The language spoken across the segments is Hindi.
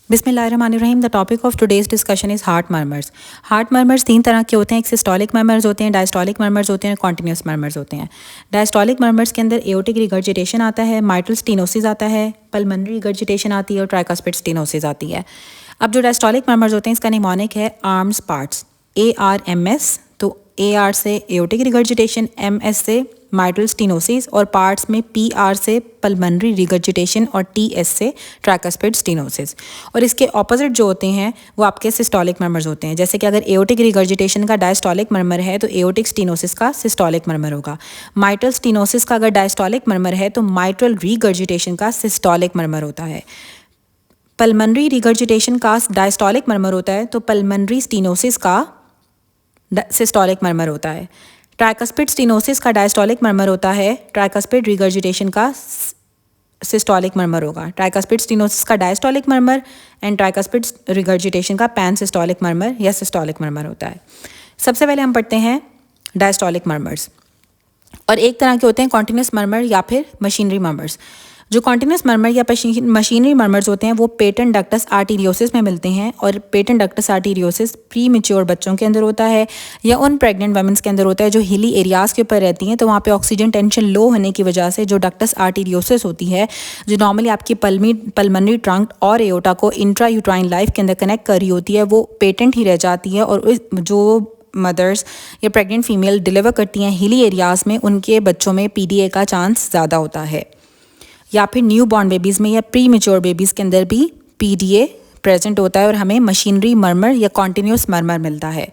बिस्मिल्लाहिर्रहमानिर्रहीम। The topic of today's discussion is heart murmurs. Heart murmurs तीन तरह के होते हैं, एक सिस्टोलिक मर्मर्स होते हैं, डायस्टोलिक मर्मर्स होते हैं, कॉन्टिन्यूस मर्मर्स होते हैं। डायस्टोलिक मर्मर्स के अंदर एओर्टिक रिगर्जिटेशन आता है, माइट्रल स्टेनोसिस आता है, पल्मोनरी रिगर्जिटेशन आती है और ट्राइकास्पिड स्टेनोसिस आती है। अब जो डायस्टोलिक मर्मर्स होते हैं इसका निमोनिक है आर्म्स पार्ट्स, ARMS। तो AR से एओर्टिक रिगर्जिटेशन, MS से माइट्रल स्टेनोसिस और पार्ट्स में PR से पल्मोनरी रिगर्जिटेशन और TS से ट्राइकास्पिड स्टेनोसिस। और इसके ऑपोजिट जो होते हैं वो आपके सिस्टोलिक मर्मर्स होते हैं। जैसे कि अगर एओर्टिक रिगर्जिटेशन का डायस्टोलिक मर्मर है तो एओर्टिक स्टेनोसिस का सिस्टोलिक मर्मर होगा। माइट्रल स्टेनोसिस का अगर डायस्टोलिक मर्मर है तो माइट्रल रिगर्जिटेशन का सिस्टोलिक मर्मर होता है। पल्मोनरी रिगर्जिटेशन का डायस्टोलिक मर्मर होता है तो पल्मोनरी स्टेनोसिस का सिस्टोलिक मर्मर होता है। ट्राइकास्पिड स्टेनोसिस का डायस्टोलिक मर्मर होता है, ट्राइकास्पिड रिगर्जिटेशन का सिस्टोलिक मर्मर होगा। ट्राइकास्पिड स्टेनोसिस का diastolic murmur and tricuspid regurgitation का पैन सिस्टोलिक मर्मर या सिस्टोलिक मर्मर होता है। सबसे पहले हम पढ़ते हैं डायस्टोलिक मर्मर्स। और एक तरह के होते हैं कॉन्टिन्यूस मर्मर या फिर मशीनरी मर्मर्स। जो कॉन्टिन्यूस मर्मर या मशीनरी मर्मर्स होते हैं वो पेटेंट डक्टस आर्टीरियोसिस में मिलते हैं। और patent ductus arteriosus pre mature बच्चों के अंदर होता है या उन प्रेग्नेंट वुमेन्स के अंदर होता है जो हिली एरियाज़ के ऊपर रहती हैं, तो वहाँ पे ऑक्सीजन टेंशन लो होने की वजह से जो डक्टस आर्टीरियोसिस होती है, जो नॉर्मली आपकी पल्मोनरी ट्रंक और एओर्टा को इंट्रा यूट्राइन लाइफ के अंदर कनेक्ट कर रही होती है, वो पेटेंट ही रह जाती है। और जो मदर्स या प्रेग्नेंट फीमेल डिलीवर करती हैं हिली एरियाज़ में, उनके बच्चों में PDA का चांस ज़्यादा होता है। या फिर न्यू बॉर्न बेबीज़ में या प्री मैच्योर बेबीज़ के अंदर भी PDA प्रेजेंट होता है और हमें मशीनरी मर्मर या कॉन्टिन्यूस मर्मर मिलता है।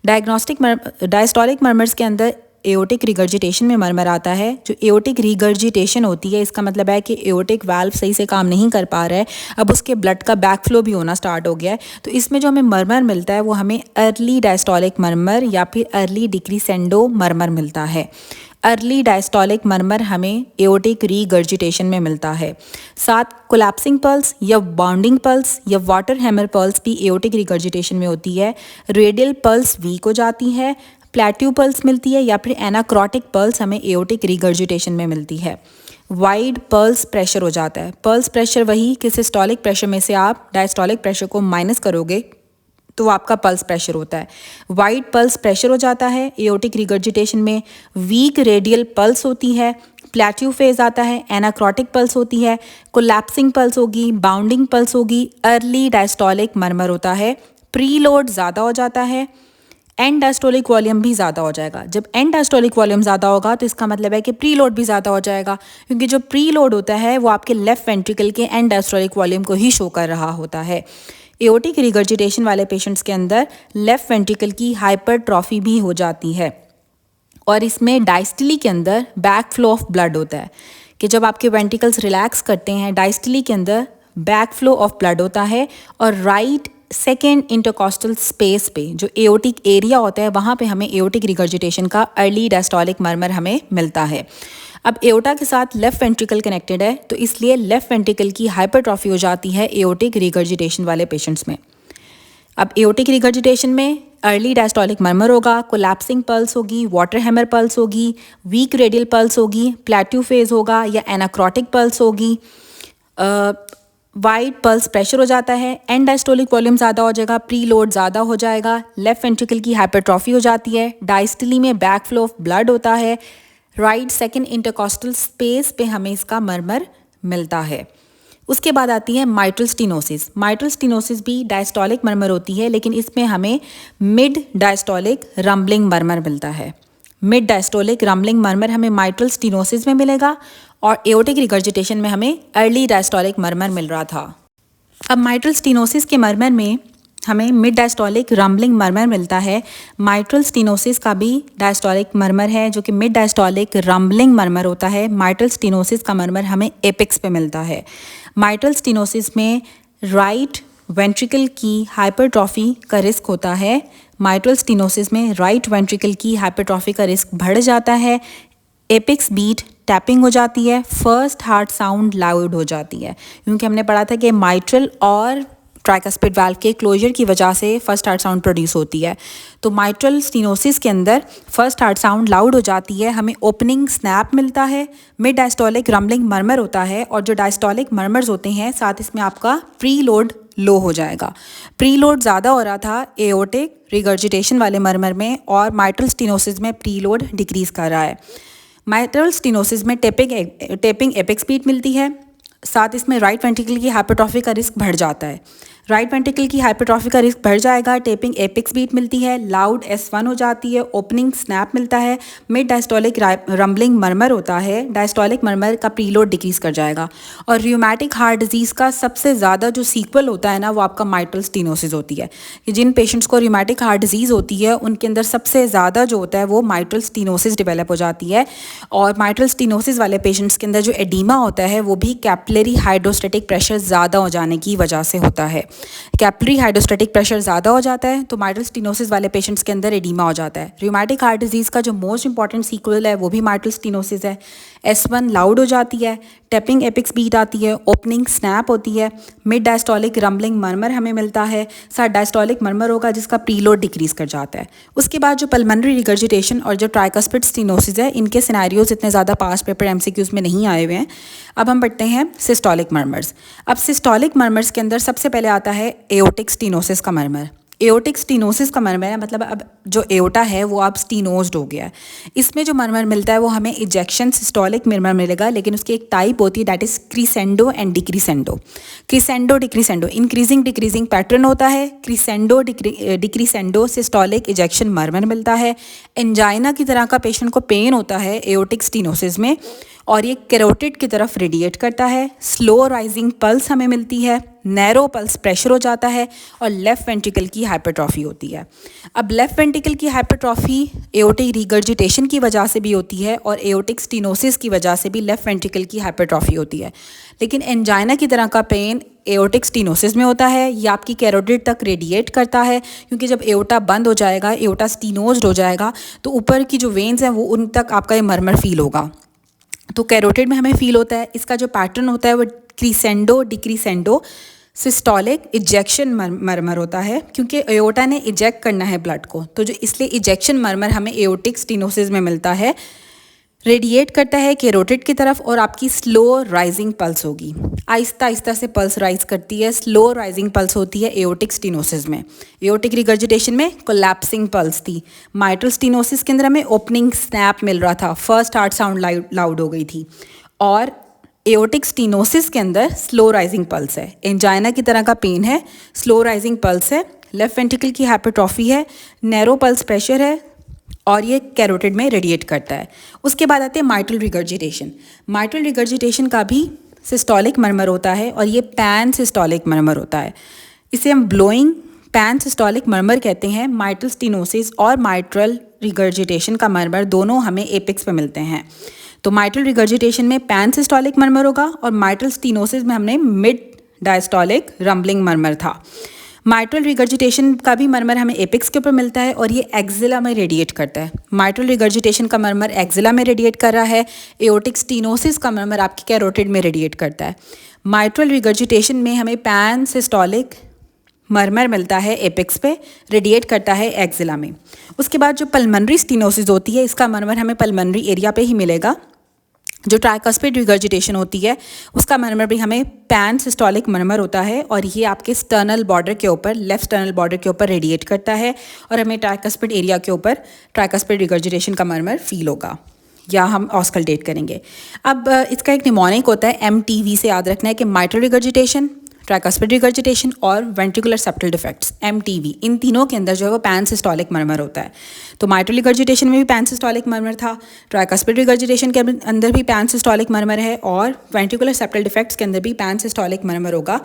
डायस्टोलिक मर्मर्स के अंदर एओर्टिक रिगर्जिटेशन में मर्मर आता है। जो एओर्टिक रिगर्जिटेशन होती है इसका मतलब है कि एओर्टिक वाल्व सही से काम नहीं कर पा रहा है, अब उसके ब्लड का बैक फ्लो भी होना स्टार्ट हो गया है। तो इसमें जो हमें मर्मर मिलता है वो हमें अर्ली डायस्टोलिक मर्मर या फिर अर्ली डिक्रीसेंडो मर्मर मिलता है। अर्ली डायस्टोलिक मर्मर हमें एओर्टिक रिगर्जिटेशन में मिलता है। साथ कोलैप्सिंग पल्स या बाउंडिंग पल्स या वाटर हैमर पल्स भी एओर्टिक रिगर्जिटेशन में होती है। रेडियल पल्स वीक हो जाती है, प्लेट्यू पल्स मिलती है या फिर एनाक्रोटिक पल्स हमें एओर्टिक रिगर्जिटेशन में मिलती है। वाइड पल्स प्रेशर हो जाता है। पल्स प्रेशर वही कि सिस्टोलिक प्रेशर में से आप डायस्टोलिक प्रेशर को माइनस करोगे तो आपका पल्स प्रेशर होता है। वाइड पल्स प्रेशर हो जाता है एओर्टिक रिगर्जिटेशन में। वीक रेडियल पल्स होती है, प्लेट्यू फेज आता है, एनाक्रोटिक पल्स होती है, कोलैप्सिंग पल्स होगी, बाउंडिंग पल्स होगी, अर्ली डायस्टोलिक मर्मर होता है। प्रीलोड ज़्यादा हो जाता है, एंड डायस्टोलिक वॉल्यूम भी ज़्यादा हो जाएगा। जब एंड डायस्टोलिक वॉल्यूम ज़्यादा होगा तो इसका मतलब है कि प्रीलोड भी ज़्यादा हो जाएगा, क्योंकि जो प्रीलोड होता है वो आपके लेफ्ट वेंट्रिकल के एंड डायस्टोलिक वॉल्यूम को ही शो कर रहा होता है। एओर्टिक रिगर्जिटेशन वाले पेशेंट्स के अंदर लेफ्ट वेंट्रिकल की हाइपरट्रॉफी भी हो जाती है। और इसमें डायस्टली के अंदर बैक फ्लो ऑफ ब्लड होता है कि जब आपके वेंट्रिकल्स रिलैक्स करते हैं डायस्टली के अंदर बैक फ्लो ऑफ ब्लड होता है। और राइट सेकेंड इंटरकॉस्टल स्पेस पे जो एओर्टिक एरिया होता है वहाँ पे हमें एओर्टिक रिगर्जिटेशन का अर्ली डायस्टोलिक मर्मर हमें मिलता है। अब एओर्टा के साथ लेफ्ट वेंट्रिकल कनेक्टेड है तो इसलिए लेफ्ट वेंट्रिकल की हाइपरट्रॉफी हो जाती है एओर्टिक रिगर्जिटेशन वाले पेशेंट्स में। अब एओर्टिक रिगर्जिटेशन में अर्ली डायस्टोलिक मर्मर होगा, कोलैप्सिंग पल्स होगी, वाटर हैमर पल्स होगी, वीक रेडियल पल्स होगी, प्लेट्यू फेज होगा या एनाक्रोटिक पल्स होगी, वाइड पल्स प्रेशर हो जाता है, एंड डायस्टोलिक वॉल्यूम ज़्यादा हो जाएगा, प्री लोड ज़्यादा हो जाएगा, लेफ्ट वेंट्रिकल की हाइपरट्रॉफी हो जाती है, डायस्टली में बैक फ्लो ऑफ ब्लड होता है, राइट सेकेंड इंटरकॉस्टल स्पेस पे हमें इसका मर्मर मिलता है। उसके बाद आती है माइट्रल स्टेनोसिस। माइट्रल स्टेनोसिस भी डायस्टोलिक मर्मर होती है, लेकिन इसमें हमें मिड डायस्टोलिक रम्बलिंग मर्मर मिलता है। मिड डायस्टोलिक रम्बलिंग मर्मर हमें माइट्रल स्टेनोसिस में मिलेगा और एओर्टिक रिगर्जिटेशन में हमें अर्ली डायस्टोलिक मर्मर मिल रहा था। अब माइट्रल स्टेनोसिस के मर्मर में हमें मिड डायस्टोलिक रम्बलिंग मर्मर मिलता है। माइट्रल स्टेनोसिस का भी डायस्टोलिक मर्मर है जो कि मिड डायस्टोलिक रम्बलिंग मर्मर होता है। माइट्रल स्टेनोसिस का मर्मर हमें एपेक्स पे मिलता है। माइट्रल स्टेनोसिस में राइट वेंट्रिकल की हाइपरट्रॉफी का रिस्क होता है। माइट्रल स्टेनोसिस में राइट वेंट्रिकल की हाइपरट्रॉफी का रिस्क बढ़ जाता है। एपिक्स बीट टैपिंग हो जाती है, फर्स्ट हार्ट साउंड लाउड हो जाती है, क्योंकि हमने पढ़ा था कि माइट्रल और ट्राइकास्पिड वाल्व के क्लोजर की वजह से फर्स्ट हार्ट साउंड प्रोड्यूस होती है। तो माइट्रल स्टेनोसिस के अंदर फर्स्ट हार्ट साउंड लाउड हो जाती है, हमें ओपनिंग स्नैप मिलता है, मिड डायस्टोलिक रम्बलिंग मर्मर होता है और जो डायस्टोलिक मर्मर्स होते हैं साथ इसमें आपका प्री लोड लो हो जाएगा। प्रीलोड ज़्यादा हो रहा था एओर्टिक रिगर्जिटेशन वाले मरमर में, और माइट्रल स्टेनोसिस में प्रीलोड डिक्रीज़ कर रहा है। माइट्रल स्टेनोसिस में टेपिंग एपिक स्पीड मिलती है, साथ इसमें राइट वेंट्रिकल की हाइपरट्रॉफी का रिस्क बढ़ जाता है। राइट वेंट्रिकल की हाइपरट्रॉफी का रिस्क बढ़ जाएगा, टेपिंग एपिक्स बीट मिलती है, लाउड S1 हो जाती है, ओपनिंग स्नैप मिलता है, मिड डायस्टोलिक रंबलिंग मरमर होता है, डायस्टोलिक मरमर का प्रीलोड डिक्रीज कर जाएगा। और रियोमैटिक हार्ट डिजीज़ का सबसे ज़्यादा जो सीक्वल होता है ना, वो आपका माइट्रल स्टेनोसिस होती है। कि जिन पेशेंट्स को रियोमैटिक हार्ट डिजीज़ होती है उनके अंदर सबसे ज़्यादा जो होता है वो माइट्रल स्टेनोसिस डेवलप हो जाती है। और माइट्रल स्टेनोसिस वाले पेशेंट्स के अंदर जो एडीमा होता है वो भी कैपिलरी हाइड्रोस्टैटिक प्रेशर ज़्यादा हो जाने की वजह से होता है। कैपिलरी हाइड्रोस्टैटिक प्रेशर ज़्यादा हो जाता है तो माइट्रल स्टेनोसिस वाले पेशेंट्स के अंदर एडीमा हो जाता है। रियोमैटिक हार्ट डिजीज़ का जो मोस्ट इंपॉर्टेंट सीक्वल है वो भी माइट्रल स्टेनोसिस है। S1 लाउड हो जाती है, टेपिंग एपिक्स बीट आती है, ओपनिंग स्नैप होती है, मिड डायस्टोलिक रंबलिंग मरमर हमें मिलता है, साथ डायस्टोलिक मरमर होगा जिसका प्रीलोड डिक्रीज कर जाता है। उसके बाद जो पल्मोनरी रिगर्जिटेशन और जो ट्राइकस्पिड स्टेनोसिस है, इनके सिनेरियोज इतने ज़्यादा पास्ट पेपर MCQs में नहीं आए हुए हैं। अब हम पढ़ते हैं सिस्टोलिक मरमर्स। अब सिस्टोलिक मरमर्स के अंदर सबसे पहले आता है एओर्टिक स्टेनोसिस का मरमर। एओर्टिक स्टेनोसिस का मरमर है, मतलब अब जो एओर्टा है वो अब स्टेनोज्ड हो गया है। इसमें जो मरमर मिलता है वो हमें इजेक्शन सिस्टोलिक मरमर मिलेगा, लेकिन उसकी एक टाइप होती है that is crescendo and decrescendo. Crescendo decrescendo increasing decreasing pattern होता है। क्रीसेंडो डिक्रीसेंडो सिस्टोलिक इजेक्शन मरमर मिलता है। एंजाइना की तरह का पेशेंट को पेन होता है एओर्टिक स्टेनोसिस में, और ये कैरोटिड की तरफ रेडिएट करता है। स्लो राइजिंग पल्स हमें मिलती है, नैरो पल्स प्रेशर हो जाता है, और लेफ़्ट वेंट्रिकल की हाइपरट्रॉफी होती है। अब लेफ़्ट वेंट्रिकल की हाइपरट्रॉफी एओर्टिक रिगर्जिटेशन की वजह से भी होती है और एओर्टिक स्टेनोसिस की वजह से भी लेफ़्ट वेंट्रिकल की हाइपरट्रॉफी होती है। लेकिन एंजाइना की तरह का पेन एओर्टिक स्टेनोसिस में होता है, ये आपकी कैरोटिड तक रेडिएट करता है, क्योंकि जब एओर्टा बंद हो जाएगा, एओर्टा स्टेनोज्ड हो जाएगा, तो ऊपर की जो वेन्स हैं वो उन तक आपका ये मरमर फील होगा, तो कैरोटिड में हमें फील होता है। इसका जो पैटर्न होता है वो क्रीसेंडो डिक्रीसेंडो सिस्टोलिक इजेक्शन मरमर होता है, क्योंकि एओर्टा ने इजेक्ट करना है ब्लड को, तो जो इसलिए इजेक्शन मरमर हमें एओर्टिक स्टेनोसिस में मिलता है। रेडिएट करता है कैरोटिड की तरफ, और आपकी स्लो राइजिंग पल्स होगी, आहिस्ता आहिस्ता से पल्स राइज करती है। स्लो राइजिंग पल्स होती है एओर्टिक स्टेनोसिस में। एओर्टिक रिगर्जिटेशन में कोलैप्सिंग पल्स थी। माइट्रल स्टेनोसिस के अंदर हमें ओपनिंग स्नैप मिल रहा था, फर्स्ट हार्ट साउंड लाउड हो गई थी, और एओर्टिक स्टेनोसिस के अंदर स्लो राइजिंग पल्स है। एंजाइना की तरह का पेन है, स्लो राइजिंग पल्स है, लेफ्ट वेंट्रिकल की हाइपरट्रॉफी है, नैरो पल्स प्रेशर है, और ये कैरोटिड में रेडिएट करता है। उसके बाद आते हैं माइट्रल रिगर्जिटेशन। माइट्रल रिगर्जिटेशन का भी सिस्टोलिक मरमर होता है, और ये पैन सिस्टोलिक मरमर होता है। इसे हम ब्लोइंग पैन सिस्टोलिक मरमर कहते हैं। माइट्रल स्टेनोसिस और माइट्रल रिगर्जिटेशन का मरमर दोनों हमें एपिक्स पे मिलते हैं। तो माइट्रल रिगर्जिटेशन में पैन सिस्टोलिक मरमर होगा, और माइट्रल स्टेनोसिस में हमने मिड डायस्टोलिक रंबलिंग मरमर था। माइट्रल रिगर्जिटेशन का भी मरमर हमें एपिक्स के ऊपर मिलता है, और ये एक्जिला में रेडिएट करता है। माइट्रल रिगर्जिटेशन का मरमर एक्जिला में रेडिएट कर रहा है, एओर्टिक स्टेनोसिस का मरमर आपकी कैरोटिड में रेडिएट करता है। माइट्रल रिगर्जिटेशन में हमें पैन सिस्टोलिक मरमर मिलता है एपिक्स पे, रेडिएट करता है एक्जिला में। उसके बाद जो पल्मोनरी स्टेनोसिस होती है, इसका मरमर हमें पल्मोनरी एरिया पे ही मिलेगा। जो ट्राइकस्पिड रिगर्जिटेशन होती है उसका मरमर भी हमें पैन सिस्टोलिक मरमर होता है, और ये आपके स्टर्नल बॉर्डर के ऊपर, लेफ्ट स्टर्नल बॉर्डर के ऊपर रेडिएट करता है, और हमें ट्राइकस्पिड एरिया के ऊपर ट्राइकस्पिड रिगर्जिटेशन का मरमर फील होगा, या हम ऑस्कल्टेट करेंगे। अब इसका एक निमोनिक होता है, MTV से याद रखना है कि माइट्रल रिगर्जिटेशन, ट्राइकस्पिड रिगर्जिटेशन और वेंट्रिकुलर सेप्टल डिफेक्ट्स MTV, इन तीनों के अंदर जो है वो पैन सिस्टोलिक मरमर होता है। तो माइट्रल रिगर्जिटेशन में भी पैन सिस्टोलिक मरमर था, ट्राइकस्पिड रिगर्जिटेशन के अंदर भी पैन सिस्टोलिक मरमर है, और वेंट्रिकुलर सेप्टल डिफेक्ट्स के अंदर भी पैन सिस्टोलिक मरमर होगा।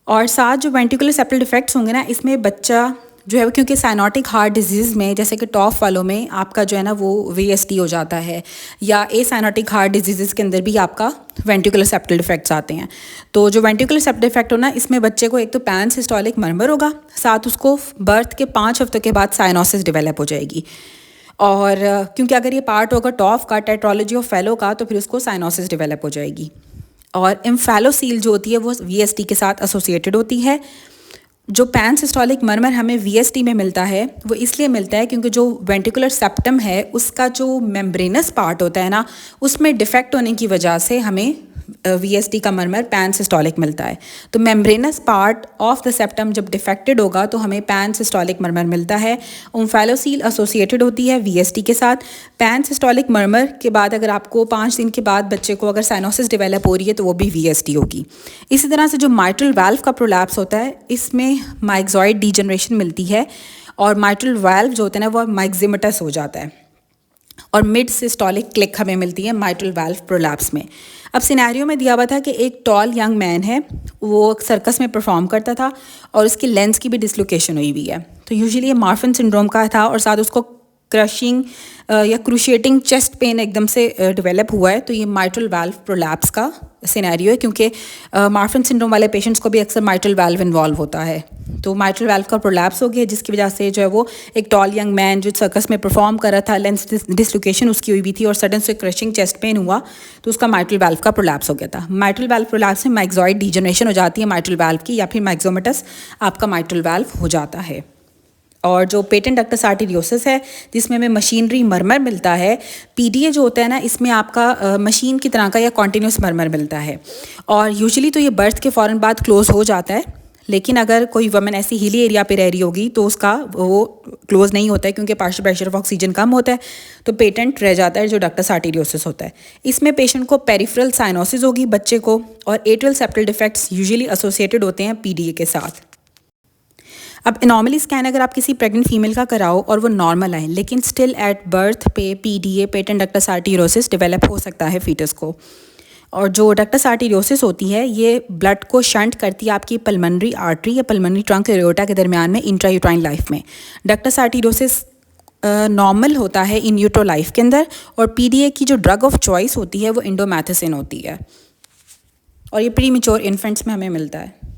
और साथ जो वेंट्रिकुलर सेप्टल डिफेक्ट्स होंगे ना, इसमें बच्चा जो है, क्योंकि साइनोटिक हार्ट डिजीज़ में जैसे कि टॉफ वालों में आपका जो है ना वो VSD हो जाता है, या ए साइनोटिक हार्ट डिजीज़ के अंदर भी आपका वेंट्रिकुलर सेप्टल डिफेक्ट्स आते हैं। तो जो वेंट्रिकुलर सेप्टल डिफेक्ट हो ना, इसमें बच्चे को एक तो पैन सिस्टोलिक मरमर होगा, साथ उसको बर्थ के 5 हफ्तों के बाद साइनोसिस डेवलप हो जाएगी। और क्योंकि अगर ये पार्ट होगा टॉफ का, टेट्रोलॉजी ऑफ फेलो का, तो फिर उसको साइनोसिस डेवलप हो जाएगी। और इम्फेलोसील जो होती है वो VSD के साथ एसोसिएटेड होती है। जो पैन सिस्टोलिक मरमर हमें VSD में मिलता है वो इसलिए मिलता है क्योंकि जो वेंट्रिकुलर सेप्टम है उसका जो मेम्ब्रेनस पार्ट होता है ना, उसमें डिफेक्ट होने की वजह से हमें VSD का मरमर पैन सिस्टोलिक मिलता है। तो membranes part of the septum जब डिफेक्टेड होगा तो हमें पैन सिस्टोलिक मरमर मिलता है। ओम्फेलोसील एसोसिएटेड होती है VSD के साथ। पैन सिस्टोलिक मरमर के बाद अगर आपको 5 दिन के बाद बच्चे को अगर साइनोसिस डेवलप हो रही है तो वो भी VSD होगी। इसी तरह से जो माइट्रल वाल्व का प्रोलैप्स होता है इसमें माइक्सॉइड डीजनरेशन मिलती है और माइट्रल वाल्व जो होता है ना वो माइक्सिमेटस हो जाता है और मिड सिस्टोलिक क्लिक हमें मिलती है माइट्रल वाल्व प्रोलैप्स में। अब सिनेरियो में दिया हुआ था कि एक टॉल यंग मैन है, वो सर्कस में परफॉर्म करता था और उसकी लेंस की भी डिसलोकेशन हुई हुई है। तो यूजुअली ये मार्फन सिंड्रोम का था और साथ उसको क्रशिंग या क्रूशिएटिंग चेस्ट पेन एकदम से डेवलप हुआ है। तो ये माइट्रल वाल्व प्रोलैप्स का सिनेरियो है, क्योंकि मार्फन सिंड्रोम वाले पेशेंट्स को भी अक्सर माइट्रल वाल्व इन्वॉल्व होता है। तो माइट्रल वाल्व का प्रोलैप्स हो गया जिसकी वजह से जो है वो एक टॉल यंग मैन जो सर्कस में परफॉर्म कर रहा था, लेंस डिसलोकेशन उसकी हुई भी थी और सडन से क्रशिंग चेस्ट पेन हुआ तो उसका माइट्रल वाल्व का प्रोलैप्स हो गया था। माइट्रल वाल्व प्रोलैप्स में माइक्सॉइड डीजनरेशन हो जाती है माइट्रल वाल्व की, या फिर माइक्सोमेटस आपका माइट्रल वाल्व हो जाता है। और जो पेटेंट डक्टस आर्टेरियोसिस है जिसमें हमें मशीनरी मरमर मिलता है, PDA जो होता है ना इसमें आपका मशीन की तरह का या कॉन्टीन्यूस मरमर मिलता है और यूजुअली तो ये बर्थ के फ़ौरन बाद क्लोज़ हो जाता है। लेकिन अगर कोई वुमेन ऐसी हिली एरिया पे रह रही होगी तो उसका वो क्लोज़ नहीं होता है क्योंकि पार्शियल प्रेशर ऑफ ऑक्सीजन कम होता है, तो पेटेंट रह जाता है जो डक्टस आर्टेरियोसिस होता है। इसमें पेशेंट को पेरिफेरल साइनोसिस होगी बच्चे को और atrial septal defects usually associated होते हैं PDA के साथ। अब एनॉमली स्कैन अगर आप किसी प्रेग्नेंट फीमेल का कराओ और वो नॉर्मल आए लेकिन स्टिल एट बर्थ पे PDA patent ductus arteriosus develop हो सकता है फीटस को। और जो डक्टस आर्टेरियोसिस होती है ये ब्लड को शंट करती है आपकी पल्मोनरी आर्टरी या पल्मोनरी ट्रंक एरियोटा के दरमियान में इंट्रायूट्राइन लाइफ में। डक्टस आर्टेरियोसिस नॉर्मल होता है इन यूट्रो लाइफ के अंदर और PDA की जो ड्रग ऑफ चॉइस होती है वो इंडोमैथिसिन होती है और ये प्री मैच्योर इन्फेंट्स में हमें मिलता है।